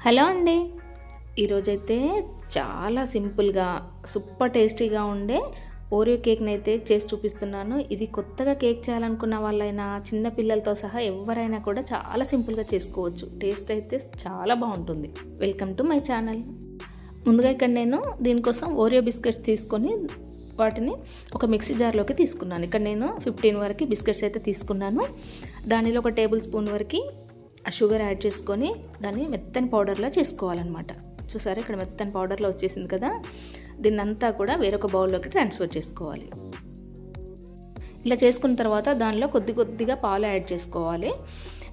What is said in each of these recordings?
Hello అండి, ఈరోజైతే చాలా సింపుల్గా సూపర్ టేస్టీగా ఉండే ఓరియో కేక్ని అయితే చేసి చూపిస్తున్నాను. ఇది కొత్తగా కేక్ చేయాలనుకున్న వాళ్ళైనా చిన్న పిల్లలతో సహా ఎవరైనా కూడా చాలా సింపుల్గా చేసుకోవచ్చు. టేస్ట్ అయితే చాలా బాగుంటుంది. Welcome to my channel. ముందుగా ఇక్కడ నేను దీనికోసం ఓరియో బిస్కెట్స్ తీసుకొని వాటిని ఒక మిక్సీ జార్లోకి తీసుకున్నాను. ఇక్కడ నేను 15 వరకు బిస్కెట్స్ అయితే తీసుకున్నాను. దానిలో ఒక టేబుల్ స్పూన్ వరకు షుగర్ యాడ్ చేసుకొని దాన్ని మెత్తని పౌడర్లా చేసుకోవాలన్నమాట. చూసారా, ఇక్కడ మెత్తని పౌడర్లో వచ్చేసింది కదా. దీన్నంతా కూడా వేరొక బౌల్లోకి ట్రాన్స్ఫర్ చేసుకోవాలి. ఇలా చేసుకున్న తర్వాత దానిలో కొద్దిగా పాలు యాడ్ చేసుకోవాలి.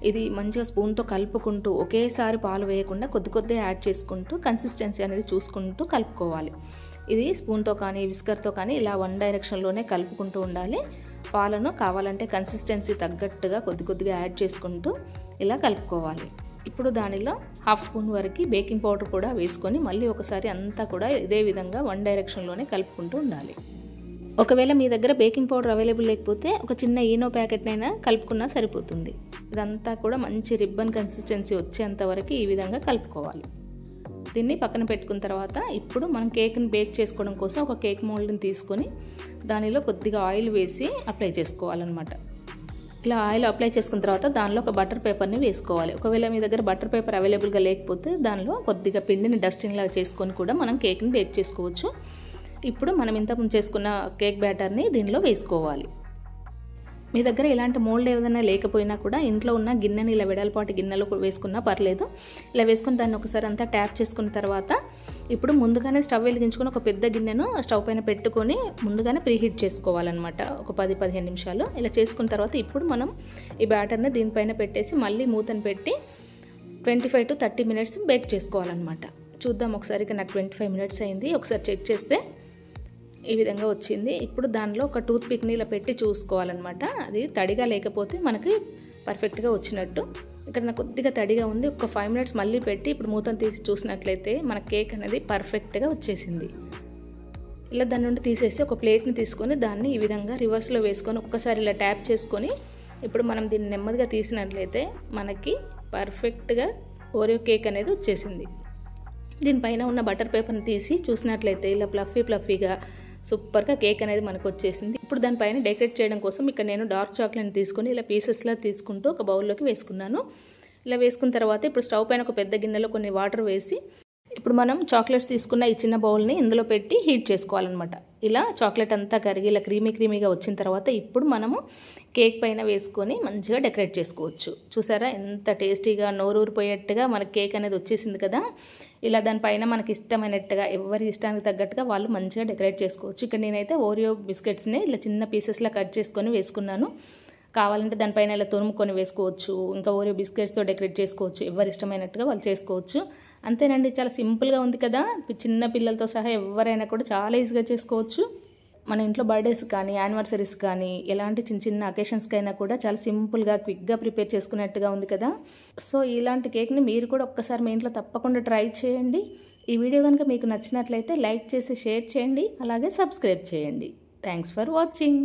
ఇది మంచిగా స్పూన్తో కలుపుకుంటూ ఒకేసారి పాలు వేయకుండా కొద్దిగా యాడ్ చేసుకుంటూ కన్సిస్టెన్సీ అనేది చూసుకుంటూ కలుపుకోవాలి. ఇది స్పూన్తో కానీ విస్కర్తో కానీ ఇలా వన్ డైరెక్షన్లోనే కలుపుకుంటూ ఉండాలి. పాలను కావాలంటే కన్సిస్టెన్సీ తగ్గట్టుగా కొద్దిగా యాడ్ చేసుకుంటూ ఇలా కలుపుకోవాలి. ఇప్పుడు దానిలో హాఫ్ స్పూన్ వరకు బేకింగ్ పౌడర్ కూడా వేసుకొని మళ్ళీ ఒకసారి అంతా కూడా ఇదే విధంగా వన్ డైరెక్షన్లోనే కలుపుకుంటూ ఉండాలి. ఒకవేళ మీ దగ్గర బేకింగ్ పౌడర్ అవైలబుల్ లేకపోతే ఒక చిన్న ఈనో ప్యాకెట్నైనా కలుపుకున్నా సరిపోతుంది. ఇదంతా కూడా మంచి రిబ్బన్ కన్సిస్టెన్సీ వచ్చేంత వరకు ఈ విధంగా కలుపుకోవాలి. దీన్ని పక్కన పెట్టుకున్న తర్వాత ఇప్పుడు మనం కేక్ని బేక్ చేసుకోవడం కోసం ఒక కేక్ మోల్డ్ని తీసుకొని దానిలో కొద్దిగా ఆయిల్ వేసి అప్లై చేసుకోవాలన్నమాట. ఇలా ఆయిల్ అప్లై చేసుకున్న తర్వాత దానిలో ఒక బటర్ పేపర్ని వేసుకోవాలి. ఒకవేళ మీ దగ్గర బటర్ పేపర్ అవైలబుల్గా లేకపోతే దానిలో కొద్దిగా పిండిని డస్టింగ్ లాగా చేసుకొని కూడా మనం కేక్ని బేక్ చేసుకోవచ్చు. ఇప్పుడు మనం ఇంతకుముందు చేసుకున్న కేక్ బ్యాటర్ని దీనిలో వేసుకోవాలి. మీ దగ్గర ఇలాంటి మోల్డ్ ఏదైనా లేకపోయినా కూడా ఇంట్లో ఉన్న గిన్నెని ఇలా వెడల్పాటి గిన్నెలో వేసుకున్నా పర్లేదు. ఇలా వేసుకుని దాన్ని ఒకసారి అంతా ట్యాప్ చేసుకున్న తర్వాత ఇప్పుడు ముందుగానే స్టవ్ వెలిగించుకొని ఒక పెద్ద గిన్నెను స్టవ్ పైన పెట్టుకొని ముందుగానే ప్రీహీట్ చేసుకోవాలన్నమాట. ఒక 10-15 నిమిషాలు ఇలా చేసుకున్న తర్వాత ఇప్పుడు మనం ఈ బ్యాటర్ని దీనిపైన పెట్టేసి మళ్ళీ మూతను పెట్టి 25 to 30 మినిట్స్ బేక్ చేసుకోవాలన్నమాట. చూద్దాం ఒకసారి. నాకు 25 మినిట్స్ అయింది. ఒకసారి చెక్ చేస్తే ఈ విధంగా వచ్చింది. ఇప్పుడు దానిలో ఒక టూత్ పిక్ని ఇలా పెట్టి చూసుకోవాలన్నమాట. అది తడిగా లేకపోతే మనకి పర్ఫెక్ట్గా వచ్చినట్టు. ఇక్కడ నాకు కొద్దిగా తడిగా ఉంది. ఒక 5 మినిట్స్ మళ్ళీ పెట్టి ఇప్పుడు మూతను తీసి చూసినట్లయితే మన కేక్ అనేది పర్ఫెక్ట్గా వచ్చేసింది. ఇలా దాని నుండి తీసేసి ఒక ప్లేట్ని తీసుకొని దాన్ని ఈ విధంగా రివర్స్లో వేసుకొని ఒక్కసారి ఇలా ట్యాప్ చేసుకొని ఇప్పుడు మనం దీన్ని నెమ్మదిగా తీసినట్లయితే మనకి పర్ఫెక్ట్గా ఓరియో కేక్ అనేది వచ్చేసింది. దీనిపైన ఉన్న బటర్ పేపర్ని తీసి చూసినట్లయితే ఇలా ఫ్లఫీగా సూపర్గా కేక్ అనేది మనకు వచ్చేసింది. ఇప్పుడు దానిపైన డెకరేట్ చేయడం కోసం ఇక్కడ నేను డార్క్ చాక్లెట్ని తీసుకొని ఇలా పీసెస్లా తీసుకుంటూ ఒక బౌల్లోకి వేసుకున్నాను. ఇలా వేసుకున్న తర్వాత ఇప్పుడు స్టవ్ పైన ఒక పెద్ద గిన్నెలో కొన్ని వాటర్ వేసి ఇప్పుడు మనం చాక్లెట్స్ తీసుకున్న ఈ చిన్న బౌల్ని ఇందులో పెట్టి హీట్ చేసుకోవాలన్నమాట. ఇలా చాక్లెట్ అంతా కరిగి ఇలా క్రీమీగా వచ్చిన తర్వాత ఇప్పుడు మనము కేక్ పైన వేసుకొని మంచిగా డెకరేట్ చేసుకోవచ్చు. చూసారా, ఎంత టేస్టీగా నోరూరిపోయేట్టుగా మనకి కేక్ అనేది వచ్చేసింది కదా. ఇలా దానిపైన మనకి ఇష్టమైనట్టుగా ఎవరి ఇష్టానికి తగ్గట్టుగా వాళ్ళు మంచిగా డెకరేట్ చేసుకోవచ్చు. ఇక్కడ నేనైతే ఓరియో బిస్కెట్స్ని ఇలా చిన్న పీసెస్లా కట్ చేసుకొని వేసుకున్నాను. కావాలంటే దానిపైన ఇలా తురుముకొని వేసుకోవచ్చు. ఇంకా ఓరియో బిస్కెట్స్తో డెకరేట్ చేసుకోవచ్చు. ఎవరు ఇష్టమైనట్టుగా వాళ్ళు చేసుకోవచ్చు. అంతేనండి, చాలా సింపుల్గా ఉంది కదా. చిన్న పిల్లలతో సహా ఎవరైనా కూడా చాలా ఈజీగా చేసుకోవచ్చు. మన ఇంట్లో బర్త్డేస్ కానీ యానివర్సరీస్ కానీ ఎలాంటి చిన్న అకేషన్స్కైనా కూడా చాలా సింపుల్గా క్విక్గా ప్రిపేర్ చేసుకున్నట్టుగా ఉంది కదా. సో ఇలాంటి కేక్ని మీరు కూడా ఒక్కసారి మీ ఇంట్లో తప్పకుండా ట్రై చేయండి. ఈ వీడియో కనుక మీకు నచ్చినట్లయితే లైక్ చేసి షేర్ చేయండి, అలాగే సబ్స్క్రైబ్ చేయండి. Thanks for watching.